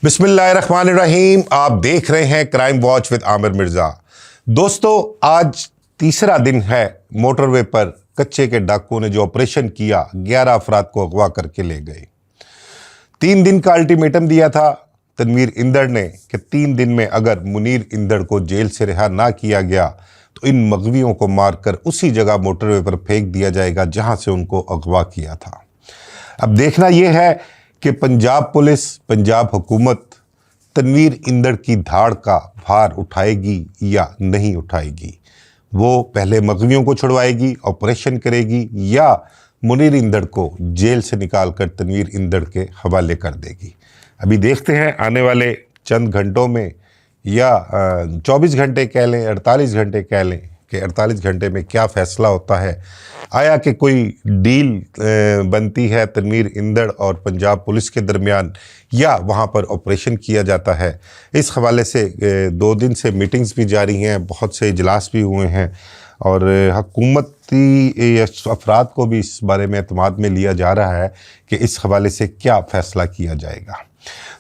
बिस्मिल्लाहिर्रहमानिर्रहीम। आप देख रहे हैं crime watch with Aamir Mirza. दोस्तों, आज तीसरा दिन है मोटरवे पर कच्चे के डाकुओं ने जो ऑपरेशन किया, 11 अफराद को अगवा करके ले गए। 3 दिन का अल्टीमेटम दिया था तनवीर इंदड़ ने कि 3 दिन में अगर मुनीर इंदड़ को जेल से रिहा ना किया गया तो इन मगवियों को मारकर उसी जगह मोटरवे पर फेंक दिया जाएगा जहां से उनको अगवा किया था। अब देखना यह है कि पंजाब पुलिस, पंजाब हुकूमत तनवीर इंदड़ की धाड़ का भार उठाएगी या नहीं उठाएगी। वो पहले मगवियों को छुड़वाएगी, ऑपरेशन करेगी, या मुनीर इंदड़ को जेल से निकाल कर तनवीर इंदड़ के हवाले कर देगी। अभी देखते हैं आने वाले चंद घंटों में, या 24 घंटे कह लें, 48 घंटे कह लें, कि 48 घंटे में क्या फ़ैसला होता है। आया कि कोई डील बनती है तनवीर इंदड़ और पंजाब पुलिस के दरमियान, या वहाँ पर ऑपरेशन किया जाता है। इस हवाले से 2 दिन से मीटिंग्स भी जारी हैं, बहुत से इजलास भी हुए हैं, और हुकूमती अफराद को भी इस बारे में एतमाद में लिया जा रहा है कि इस हवाले से क्या फ़ैसला किया जाएगा।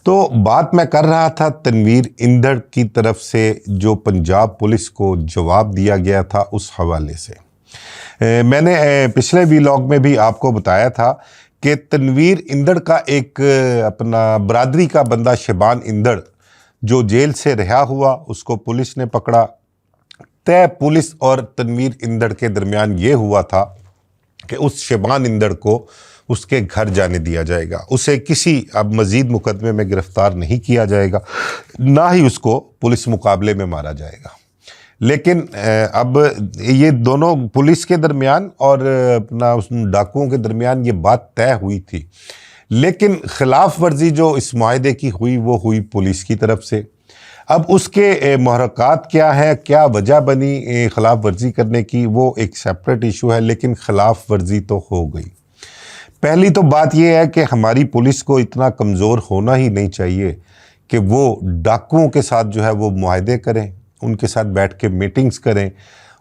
तो बात मैं कर रहा था तनवीर इंदड़ की तरफ से जो पंजाब पुलिस को जवाब दिया गया था उस हवाले से। मैंने पिछले व्लॉग में भी आपको बताया था कि तनवीर इंदड़ का एक अपना बरादरी का बंदा शबान इंदड़ जो जेल से रिहा हुआ, उसको पुलिस ने पकड़ा। तय पुलिस और तनवीर इंदड़ के दरमियान ये हुआ था कि उस शबान इंदड़ को उसके घर जाने दिया जाएगा, उसे किसी अब मज़ीद मुकदमे में गिरफ़्तार नहीं किया जाएगा, ना ही उसको पुलिस मुकाबले में मारा जाएगा। लेकिन अब ये दोनों पुलिस के दरमियान और अपना उस डाकुओं के दरमियान ये बात तय हुई थी, लेकिन ख़िलाफ़ वर्जी जो इस मुआहदे की हुई वो हुई पुलिस की तरफ से। अब उसके महरक़ात क्या है, क्या वजह बनी ख़िलाफ़ वर्जी करने की, वो एक सेपरेट इशू है, लेकिन ख़िलाफ़ वर्जी तो हो गई। पहली तो बात यह है कि हमारी पुलिस को इतना कमज़ोर होना ही नहीं चाहिए कि वो डाकुओं के साथ जो है वो मुआहदे करें, उनके साथ बैठ के मीटिंग्स करें,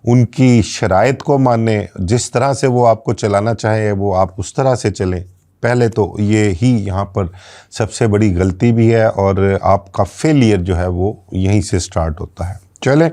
उनकी शराइत को मानें, जिस तरह से वो आपको चलाना चाहे वो आप उस तरह से चलें। पहले तो ये ही यहाँ पर सबसे बड़ी गलती भी है, और आपका फेलियर जो है वो यहीं से स्टार्ट होता है। चलें,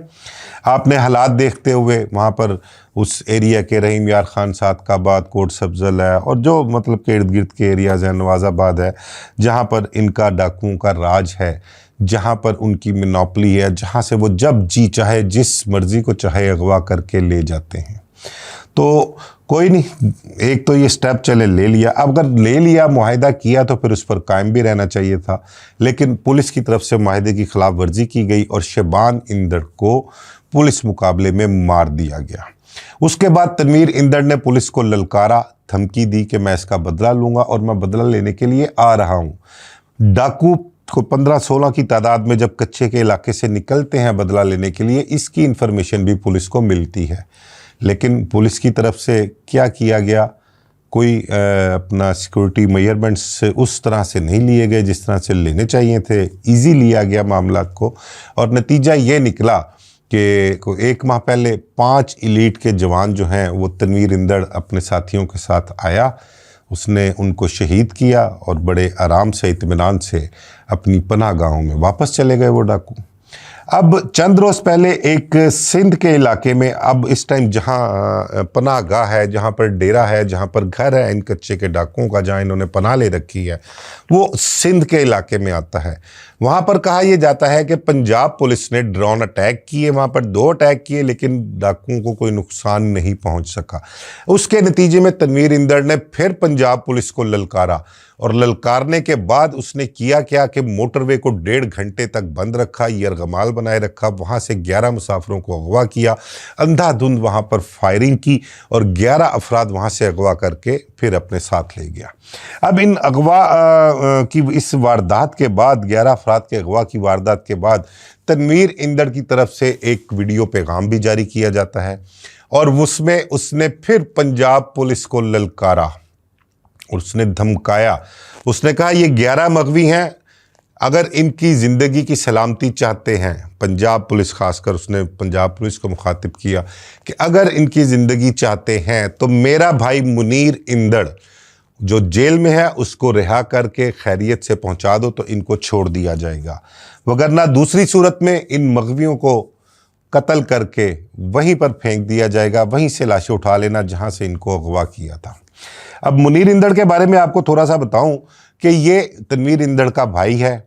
आपने हालात देखते हुए वहाँ पर उस एरिया के रहीम यार खान सादकाबाद, कोट सब्ज़ल है, और जो मतलब के इर्द गिर्द के एरियाज़ हैं, नवाज़ाबाद है, जहाँ पर इनका डाकुओं का राज है, जहाँ पर उनकी मोनोपोली है, जहाँ से वो जब जी चाहे जिस मर्ज़ी को चाहे अगवा करके ले जाते हैं। तो कोई नहीं, एक तो ये स्टेप चले ले लिया। अब अगर ले लिया, मुआहिदा किया, तो फिर उस पर कायम भी रहना चाहिए था, लेकिन पुलिस की तरफ से मुआहिदे की खिलाफ वर्जी की गई और शबान इंदड़ को पुलिस मुकाबले में मार दिया गया। उसके बाद तनवीर इंदड़ ने पुलिस को ललकारा, धमकी दी कि मैं इसका बदला लूँगा और मैं बदला लेने के लिए आ रहा हूँ। डाकू को 15-16 की तादाद में जब कच्चे के इलाके से निकलते हैं बदला लेने के लिए, इसकी इन्फॉर्मेशन भी पुलिस को मिलती है, लेकिन पुलिस की तरफ से क्या किया गया, कोई अपना सिक्योरिटी मेजरमेंट्स उस तरह से नहीं लिए गए जिस तरह से लेने चाहिए थे। इजी लिया गया मामला को, और नतीजा ये निकला कि 1 माह पहले 5 एलीट के जवान जो हैं वो तनवीर इंदड़ अपने साथियों के साथ आया, उसने उनको शहीद किया और बड़े आराम से, इत्मीनान से अपनी पनाह गाहों में वापस चले गए वो डाकू। अब चंद रोज़ पहले एक सिंध के इलाके में, अब इस टाइम जहाँ पनाह गाह है, जहाँ पर डेरा है, जहाँ पर घर है इन कच्चे के डाकुओं का, जहाँ इन्होंने पनाह ले रखी है, वो सिंध के इलाके में आता है। वहाँ पर कहा यह जाता है कि पंजाब पुलिस ने ड्रोन अटैक किए, वहाँ पर 2 अटैक किए, लेकिन डाकुओं को कोई नुकसान नहीं पहुँच सका। उसके नतीजे में तनवीर इंदड़ ने फिर पंजाब पुलिस को ललकारा, और ललकारने के बाद उसने किया क्या कि मोटरवे को 1.5 घंटे तक बंद रखा, यरगमाल बनाए रखा, वहाँ से 11 मुसाफिरों को अगवा किया, अंधाधुंध वहाँ पर फायरिंग की, और 11 अफराद वहाँ से अगवा करके फिर अपने साथ ले गया। अब इन अगवा की इस वारदात के बाद, 11 अफराद के अगवा की वारदात के बाद, तनवीर इंदड़ की तरफ से एक वीडियो पैगाम भी जारी किया जाता है, और उसमें उसने फिर पंजाब पुलिस को ललकारा, उसने धमकाया। उसने कहा ये 11 मगवी हैं, अगर इनकी ज़िंदगी की सलामती चाहते हैं, पंजाब पुलिस खासकर उसने पंजाब पुलिस को मुखातिब किया कि अगर इनकी ज़िंदगी चाहते हैं तो मेरा भाई मुनीर इंदड़ जो जेल में है उसको रिहा करके खैरियत से पहुंचा दो तो इनको छोड़ दिया जाएगा, वगरना दूसरी सूरत में इन मगवियों को कत्ल करके वहीं पर फेंक दिया जाएगा, वहीं से लाशें उठा लेना जहां से इनको अगवा किया था। अब मुनीर इंदड़ के बारे में आपको थोड़ा सा बताऊं कि ये तनवीर इंदड़ का भाई है,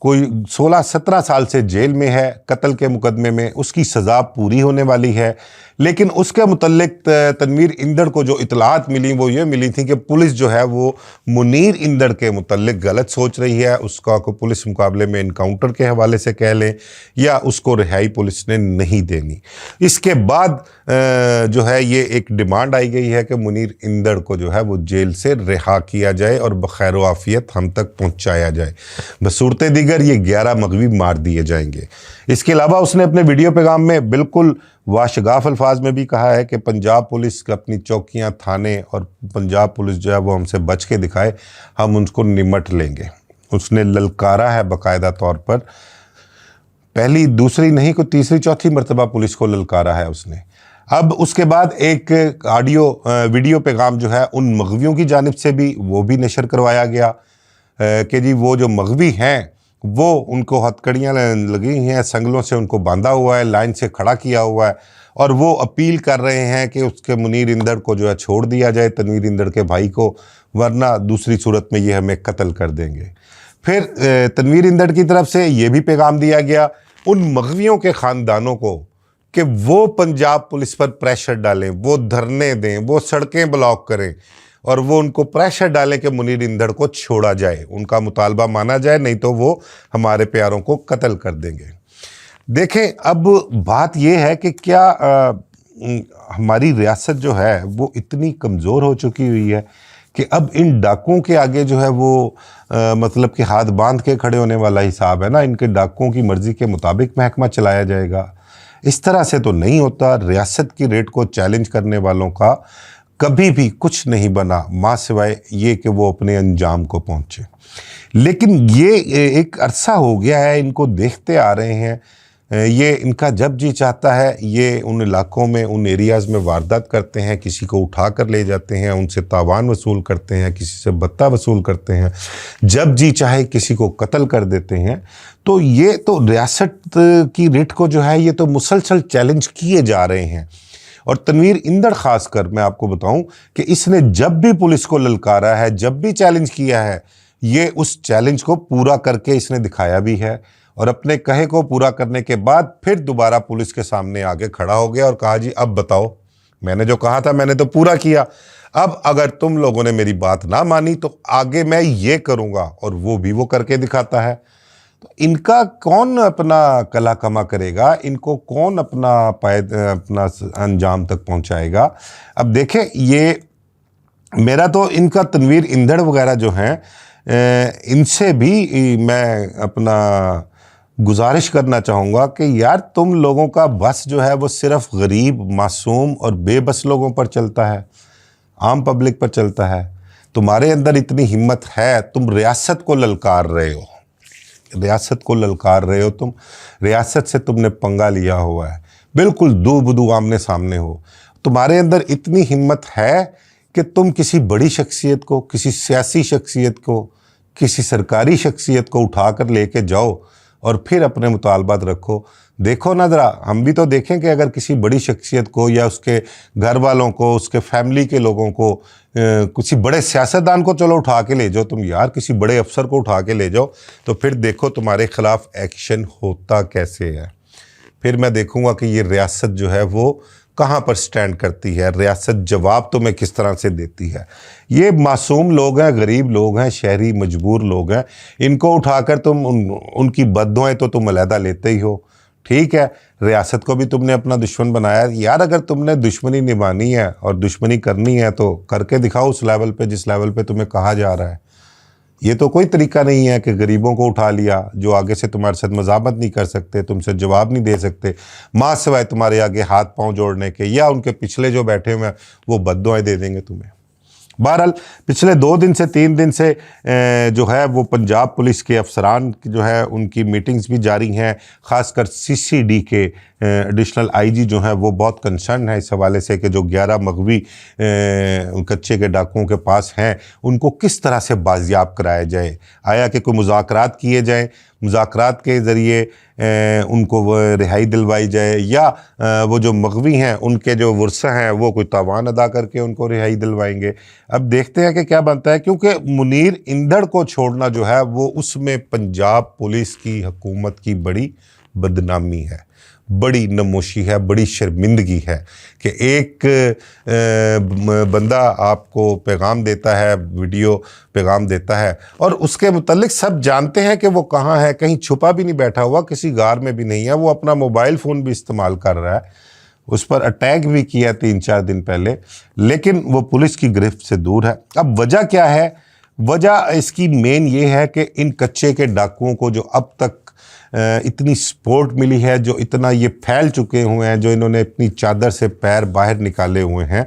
कोई 16-17 साल से जेल में है कत्ल के मुकदमे में, उसकी सज़ा पूरी होने वाली है। लेकिन उसके मुतल्लिक तनवीर इंदड़ को जो इतलात मिली वो ये मिली थी कि पुलिस जो है वो मुनीर इंदड़ के मुतल्लिक गलत सोच रही है, उसका को पुलिस मुकाबले में इनकाउंटर के हवाले से कह लें या उसको रिहाई पुलिस ने नहीं देनी। इसके बाद जो है ये एक डिमांड आई गई है कि मुनीर इंदड़ को जो है वो जेल से रिहा किया जाए और बखैर आफियत हम तक पहुँचाया जाए, बसूरत दीगर ये 11 मगवी मार दिए जाएंगे। इसके अलावा उसने अपने वीडियो पैगाम में बिल्कुल वाशगाफ अल्फाज में भी कहा है कि पंजाब पुलिस अपनी चौकियां, थाने और पंजाब पुलिस जो है वो हमसे बच के दिखाए, हम उनको निमट लेंगे। उसने ललकारा है बाकायदा तौर पर, पहली दूसरी नहीं को तीसरी चौथी मरतबा पुलिस को ललकारा है उसने। अब उसके बाद एक वीडियो पैगाम जो है उन मगवियों की जानिब से भी वो भी नशर करवाया गया कि जी वो जो मगवी हैं वो उनको हथकड़ियाँ लगी हैं, संगलों से उनको बांधा हुआ है, लाइन से खड़ा किया हुआ है और वो अपील कर रहे हैं कि उसके मुनीर इंदड़ को जो है छोड़ दिया जाए, तनवीर इंदड़ के भाई को, वरना दूसरी सूरत में ये हमें कत्ल कर देंगे। फिर तनवीर इंदड़ की तरफ से ये भी पैगाम दिया गया उन मगवियों के ख़ानदानों को कि वो पंजाब पुलिस पर प्रेशर डालें, वो धरने दें, वो सड़कें ब्लॉक करें और वो उनको प्रेशर डालें कि मुनीर इंदड़ को छोड़ा जाए, उनका मुतालबा माना जाए, नहीं तो वो हमारे प्यारों को कत्ल कर देंगे। देखें, अब बात ये है कि क्या हमारी रियासत जो है वो इतनी कमज़ोर हो चुकी हुई है कि अब इन डाकुओं के आगे जो है वो मतलब कि हाथ बांध के खड़े होने वाला हिसाब है ना, इनके डाकुओं की मर्ज़ी के मुताबिक महकमा चलाया जाएगा। इस तरह से तो नहीं होता। रियासत की रेट को चैलेंज करने वालों का कभी भी कुछ नहीं बना माँ सिवाय ये कि वो अपने अंजाम को पहुँचे। लेकिन ये एक अरसा हो गया है, इनको देखते आ रहे हैं, ये इनका जब जी चाहता है ये उन इलाकों में, उन एरियाज़ में वारदात करते हैं, किसी को उठा कर ले जाते हैं, उनसे तावान वसूल करते हैं, किसी से भत्ता वसूल करते हैं, जब जी चाहे किसी को कत्ल कर देते हैं। तो ये तो रियासत की रेट को जो है ये तो मुसलसल चैलेंज किए जा रहे हैं। और तनवीर इंदड़ ख़ासकर मैं आपको बताऊं कि इसने जब भी पुलिस को ललकारा है, जब भी चैलेंज किया है, ये उस चैलेंज को पूरा करके इसने दिखाया भी है और अपने कहे को पूरा करने के बाद फिर दोबारा पुलिस के सामने आगे खड़ा हो गया और कहा जी अब बताओ, मैंने जो कहा था मैंने तो पूरा किया, अब अगर तुम लोगों ने मेरी बात ना मानी तो आगे मैं ये करूँगा, और वो भी वो करके दिखाता है। तो इनका कौन अपना कला कमा करेगा, इनको कौन अपना अंजाम तक पहुंचाएगा। अब देखें, ये मेरा तो इनका तनवीर इंदड़ वगैरह जो हैं इनसे भी मैं अपना गुजारिश करना चाहूँगा कि यार तुम लोगों का बस जो है वो सिर्फ गरीब, मासूम और बेबस लोगों पर चलता है, आम पब्लिक पर चलता है। तुम्हारे अंदर इतनी हिम्मत है, तुम रियासत को ललकार रहे हो, रियासत को ललकार रहे हो, तुम रियासत से तुमने पंगा लिया हुआ है, बिल्कुल दो बदू आमने सामने हो। तुम्हारे अंदर इतनी हिम्मत है कि तुम किसी बड़ी शख्सियत को, किसी सियासी शख्सियत को, किसी सरकारी शख्सियत को उठा कर लेके जाओ और फिर अपने मुतालबात रखो। देखो ना ज़रा, हम भी तो देखें कि अगर किसी बड़ी शख्सियत को या उसके घर वालों को, उसके फैमिली के लोगों को, किसी बड़े सियासतदान को चलो उठा के ले जाओ तुम, यार किसी बड़े अफसर को उठा के ले जाओ, तो फिर देखो तुम्हारे ख़िलाफ़ एक्शन होता कैसे है। फिर मैं देखूँगा कि ये रियासत जो है वो कहाँ पर स्टैंड करती है, रियासत जवाब तुम्हें किस तरह से देती है। ये मासूम लोग हैं, गरीब लोग हैं, शहरी मजबूर लोग हैं, इनको उठाकर तुम उनकी बद्दुआएं तो तुम अलहदा लेते ही हो। ठीक है, रियासत को भी तुमने अपना दुश्मन बनाया। यार अगर तुमने दुश्मनी निभानी है और दुश्मनी करनी है तो करके दिखाओ उस लेवल पे जिस लेवल पे तुम्हें कहा जा रहा है। ये तो कोई तरीका नहीं है कि गरीबों को उठा लिया जो आगे से तुम्हारे साथ मज़ामत नहीं कर सकते, तुमसे जवाब नहीं दे सकते, माँ सिवाय तुम्हारे आगे हाथ पांव जोड़ने के, या उनके पिछले जो बैठे हुए हैं वो बद्दुआएं दे देंगे तुम्हें। बहरहाल पिछले 2 दिन से 3 दिन से जो है वो पंजाब पुलिस के अफसरान जो है उनकी मीटिंग्स भी जारी हैं। ख़ासकर CCD के एडिशनल IG जो है वो बहुत कंसर्न है इस हवाले से कि जो 11 मगवी कच्चे के डाकुओं के पास हैं उनको किस तरह से बाजियाब कराया जाए। आया कि कोई मुज़ाकरात किए जाएँ, मुज़ाकरात के ज़रिए उनको वो रिहाई दिलवाई जाए, या वो जो मगवी हैं उनके जो वर्सा हैं वो कोई तावान अदा करके उनको रिहाई दिलवाएंगे। अब देखते हैं कि क्या बनता है, क्योंकि मुनीर इंदड़ को छोड़ना जो है वो उसमें पंजाब पुलिस की हुकूमत की बड़ी बदनामी है, बड़ी नमोशी है, बड़ी शर्मिंदगी है कि एक बंदा आपको पैगाम देता है, वीडियो पैगाम देता है और उसके मुतल्लिक सब जानते हैं कि वो कहाँ है, कहीं छुपा भी नहीं बैठा हुआ, किसी गार में भी नहीं है, वो अपना मोबाइल फ़ोन भी इस्तेमाल कर रहा है, उस पर अटैक भी किया 3-4 दिन पहले, लेकिन वो पुलिस की गिरफ्त से दूर है। अब वजह क्या है? वजह इसकी मेन ये है कि इन कच्चे के डाकुओं को जो अब तक इतनी सपोर्ट मिली है, जो इतना ये फैल चुके हुए हैं, जो इन्होंने अपनी चादर से पैर बाहर निकाले हुए हैं,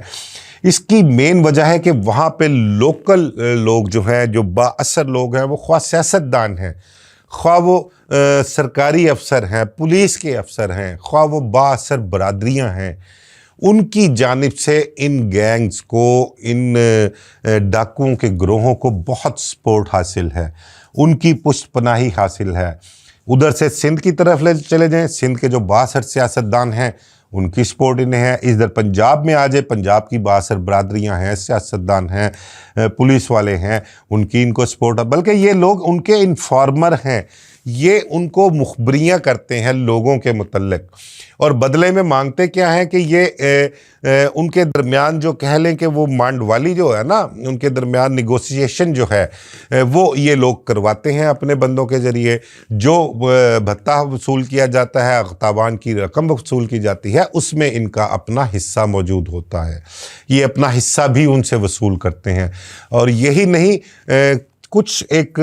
इसकी मेन वजह है कि वहाँ पे लोकल लोग जो हैं, जो बाअसर लोग हैं, वो ख्वाह सियासतदान हैं, ख्वाह वो सरकारी अफसर हैं, पुलिस के अफसर हैं, ख्वाह वो बाअसर बरादरियाँ हैं, उनकी जानिब से इन गैंग्स को, इन डाकुओं के ग्रोहों को बहुत सपोर्ट हासिल है, उनकी पुष्टपनाही हासिल है। उधर से सिंध की तरफ ले चले जाएं, सिंध के जो बासर सियासतदान हैं उनकी सपोर्ट इन्हें है। इधर पंजाब में आ जाए, पंजाब की बासर बरादरियां हैं, सियासतदान हैं, पुलिस वाले हैं, उनकी इनको सपोर्ट है, बल्कि ये लोग उनके इन्फॉर्मर हैं, ये उनको मुखबरियाँ करते हैं लोगों के मुतल्लिक, और बदले में मांगते क्या हैं कि ये उनके दरमियान जो कह लें कि वो मांडवाली जो है ना, उनके दरमियान निगोशिएशन जो है वो ये लोग करवाते हैं अपने बंदों के ज़रिए। जो भत्ता वसूल किया जाता है, तावान की रकम वसूल की जाती है, उसमें इनका अपना हिस्सा मौजूद होता है, ये अपना हिस्सा भी उनसे वसूल करते हैं। और यही नहीं, कुछ एक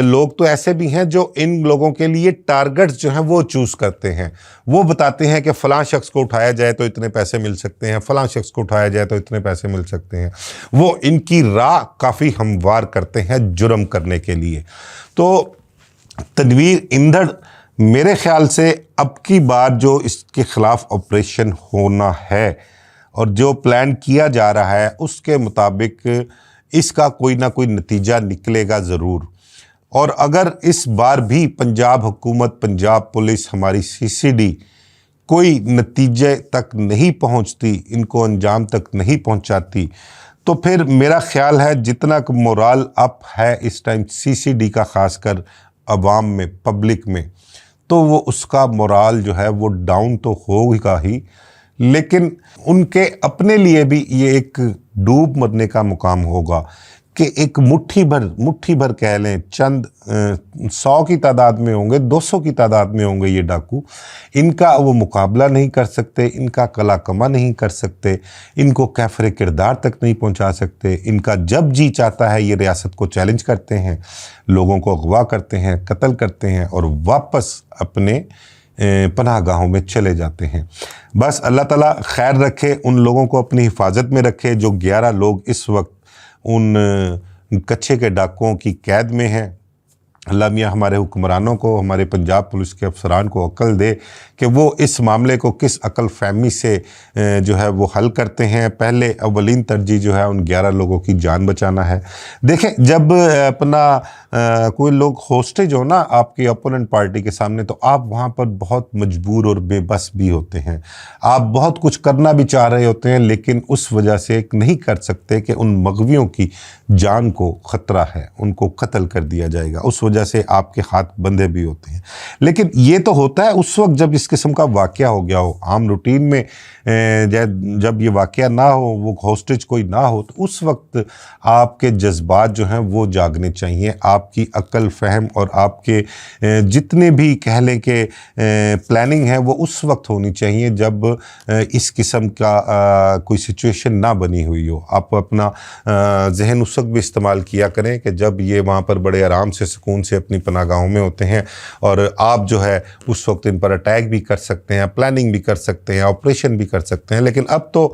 लोग तो ऐसे भी हैं जो इन लोगों के लिए टारगेट्स जो हैं वो चूज़ करते हैं। वो बताते हैं कि फ़लाँ शख्स को उठाया जाए तो इतने पैसे मिल सकते हैं, फ़लाँ शख्स को उठाया जाए तो इतने पैसे मिल सकते हैं। वो इनकी राह काफ़ी हमवार करते हैं जुर्म करने के लिए। तो तनवीर इंदड़ मेरे ख़्याल से अब की बार जो इसके ख़िलाफ़ ऑपरेशन होना है और जो प्लान किया जा रहा है उसके मुताबिक इसका कोई ना कोई नतीजा निकलेगा ज़रूर। और अगर इस बार भी पंजाब हुकूमत, पंजाब पुलिस, हमारी CCD कोई नतीजे तक नहीं पहुंचती, इनको अंजाम तक नहीं पहुंचाती, तो फिर मेरा ख्याल है जितना कि मोराल अप है इस टाइम CCD का, ख़ासकर अवाम में, पब्लिक में, तो वो उसका मोराल जो है वो डाउन तो होगा ही, लेकिन उनके अपने लिए भी ये एक डूब मरने का मुकाम होगा कि एक मुट्ठी भर कह लें, चंद 100 की तादाद में होंगे, 200 की तादाद में होंगे ये डाकू, इनका वो मुकाबला नहीं कर सकते, इनका कला कमा नहीं कर सकते, इनको कैफरे किरदार तक नहीं पहुंचा सकते। इनका जब जी चाहता है ये रियासत को चैलेंज करते हैं, लोगों को अगवा करते हैं, कत्ल करते हैं और वापस अपने पनाहगाहों में चले जाते हैं। बस अल्लाह ताला खैर रखे, उन लोगों को अपनी हिफाजत में रखे जो 11 लोग इस वक्त उन कच्चे के डाकुओं की कैद में हैं। अल्लाह मियाँ हमारे हुक्मरानों को, हमारे पंजाब पुलिस के अफसरान को अक्ल दे कि वो इस मामले को किस अक्ल फहमी से जो है वो हल करते हैं। पहले अवलीन तरजीह जो है उन 11 लोगों की जान बचाना है। देखें, जब अपना कोई लोग होस्टेज हो ना आपकी अपोनेंट पार्टी के सामने, तो आप वहाँ पर बहुत मजबूर और बेबस भी होते हैं। आप बहुत कुछ करना भी चाह रहे होते हैं, लेकिन उस वजह से नहीं कर सकते कि उन मगवियों की जान को ख़तरा है, उनको कत्ल कर दिया जाएगा, उस वजह से आपके हाथ बंधे भी होते हैं। लेकिन ये तो होता है उस वक्त जब इस किस्म का वाक़या हो गया हो। आम रूटीन में जब ये वाक़या ना हो, वो होस्टेज कोई ना हो, तो उस वक्त आपके जज्बात जो हैं वो जागने चाहिए। आपकी अक्ल फहम और आपके जितने भी कह लें कि प्लानिंग है वो उस वक्त होनी चाहिए जब इस किस्म का कोई सिचुएशन ना बनी हुई हो। आप अपना जहन उस वक्त भी इस्तेमाल किया करें कि जब ये वहाँ पर बड़े आराम से सुकून سے اپنی پناہ گاہوں میں ہوتے ہیں، اور آپ جو ہے اس وقت ان پر اٹیک بھی کر سکتے ہیں، پلاننگ بھی کر سکتے ہیں، آپریشن بھی کر سکتے ہیں، لیکن اب تو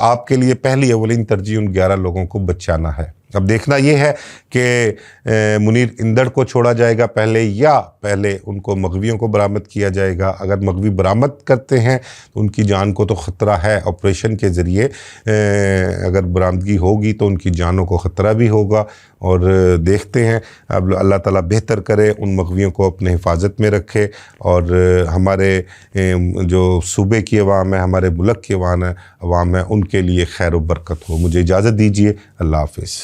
آپ کے لیے پہلی اولین ترجیح ان 11 لوگوں کو بچانا ہے۔ اب دیکھنا یہ ہے کہ منیر اندڑ کو چھوڑا جائے گا پہلے، یا پہلے ان کو مغویوں کو برآمد کیا جائے گا۔ اگر مغوی برآمد کرتے ہیں تو ان کی جان کو تو خطرہ ہے، آپریشن کے ذریعے اگر برآمدگی ہوگی تو ان کی جانوں کو خطرہ بھی ہوگا، اور دیکھتے ہیں اب اللہ تعالیٰ بہتر کرے، ان مغویوں کو اپنے حفاظت میں رکھے، اور ہمارے جو صوبے کی عوام ہے، ہمارے ملک کی عوام ہے، ان کے لیے خیر و برکت ہو۔ مجھے اجازت دیجیے، اللہ حافظ۔